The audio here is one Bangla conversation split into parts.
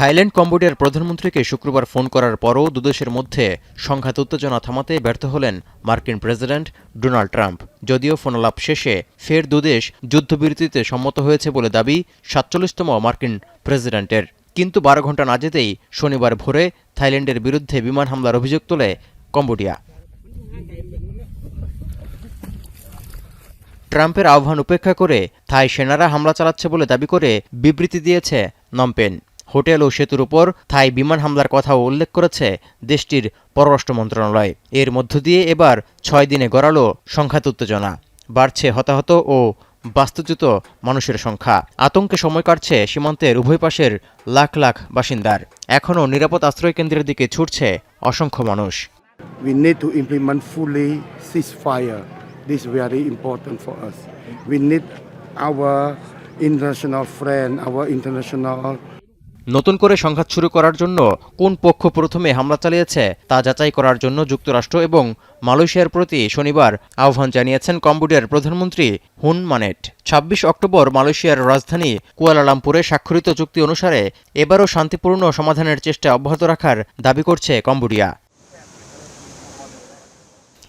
থাইল্যান্ড কম্বোডিয়ার প্রধানমন্ত্রীকে শুক্রবার ফোন করার পরও দুদেশের মধ্যে সংঘাত উত্তেজনা থামাতে ব্যর্থ হলেন মার্কিন প্রেসিডেন্ট ডোনাল্ড ট্রাম্প। যদিও ফোনালাপ শেষে ফের দুদেশ যুদ্ধবিরতিতে সম্মত হয়েছে বলে দাবি ৪৭তম মার্কিন প্রেসিডেন্টের, কিন্তু ১২ ঘণ্টা না যেতেই শনিবার ভোরে থাইল্যান্ডের বিরুদ্ধে বিমান হামলার অভিযোগ তোলে কম্বোডিয়া। ট্রাম্পের আহ্বান উপেক্ষা করে থাই সেনারা হামলা চালাচ্ছে বলে দাবি করে বিবৃতি দিয়েছে নমপেন। হোটেল ও সেতুর উপর থাই বিমান হামলার কথাও উল্লেখ করেছে দেশটির পররাষ্ট্র মন্ত্রণালয়। এর মধ্য দিয়ে এবার ৬ দিনে গড়ালো সংঘাত উত্তেজনা, বাড়ছে হতাহত ও বাস্তুচ্যুত মানুষের সংখ্যা। আতঙ্কে সময় কাটছে সীমান্তের উভয় পাশের লাখ লাখ বাসিন্দার। এখনও নিরাপদ আশ্রয়কেন্দ্রের দিকে ছুটছে অসংখ্য মানুষ। We need to implement fully ceasefire. This is very important for us. We need our international friend, our international. নতুন করে সংঘাত শুরু করার জন্য কোন পক্ষ প্রথমে হামলা চালিয়েছে তা যাচাই করার জন্য যুক্তরাষ্ট্র এবং মালয়েশিয়ার প্রতি শনিবার আহ্বান জানিয়েছেন কম্বোডিয়ার প্রধানমন্ত্রী হুন মানেট। ২৬ অক্টোবর মালয়েশিয়ার রাজধানী কুয়ালালামপুরে স্বাক্ষরিত চুক্তি অনুসারে এবারও শান্তিপূর্ণ সমাধানের চেষ্টা অব্যাহত রাখার দাবি করছে কম্বোডিয়া।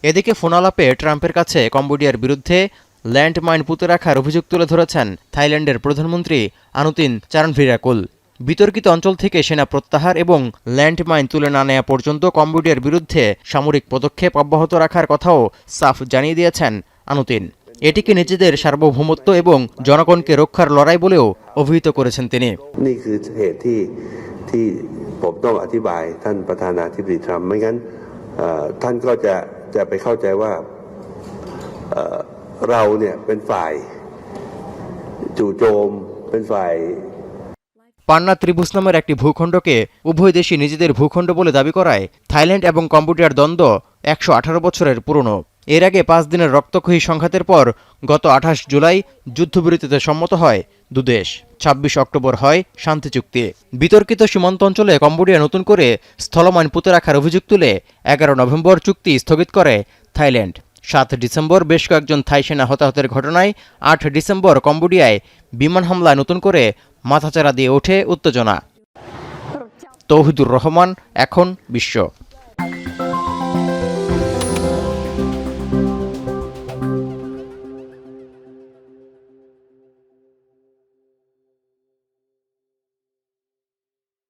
এদিকে ফোনালাপে ট্রাম্পের কাছে কম্বোডিয়ার বিরুদ্ধে ল্যান্ডমাইন পুঁতে রাখার অভিযোগ তুলে ধরেছেন থাইল্যান্ডের প্রধানমন্ত্রী আনুতিন চারণভিরাকুল। বিতর্কিত অঞ্চল থেকে সেনা প্রত্যাহার এবং ল্যান্ডমাইন তুলে না নেওয়া পর্যন্ত কম্বোডিয়ার বিরুদ্ধে সামরিক পদক্ষেপ অব্যাহত রাখার কথাও সাফ জানিয়ে দিয়েছেন আনুতিন। এটিকে নিজেদের সার্বভৌমত্ব এবং জনগণকে রক্ষার লড়াই বলেও অভিহিত করেছেন তিনি।ผมต้องอธิบายท่านประธานาธิบดีทรัมป์ไม่งั้นท่านก็จะไปเข้าใจว่าเราเนี่ยเป็นฝ่ายจู่โจมเป็นฝ่าย পান্না ত্রিভুজ নামের একটি ভূখণ্ডকে উভয় দেশই নিজেদের ভূখণ্ড বলে দাবি করায় থাইল্যান্ড এবং কম্বোডিয়ার দ্বন্দ্ব ১১৮ বছরের পুরনো। এর আগে ৫ দিনের রক্তক্ষয়ী সংঘাতের পর গত ২৮ জুলাই যুদ্ধবিরতিতে সম্মত হয় দুদেশ। ২৬ অক্টোবর হয় শান্তি চুক্তি। বিতর্কিত সীমান্ত অঞ্চলে কম্বোডিয়া নতুন করে স্থলমাইন পুঁতে রাখার অভিযোগ তুলে ১১ নভেম্বর চুক্তি স্থগিত করে থাইল্যান্ড। ৭ ডিসেম্বর বেশ কয়েকজন থাই সেনা হতাহতের ঘটনায় ৮ ডিসেম্বর কম্বোডিয়ায় বিমান হামলায় নতুন করে মাথাচাড়া দিয়ে ওঠে উত্তেজনা। তৌহিদুর রহমান, এখন বিশ্ব।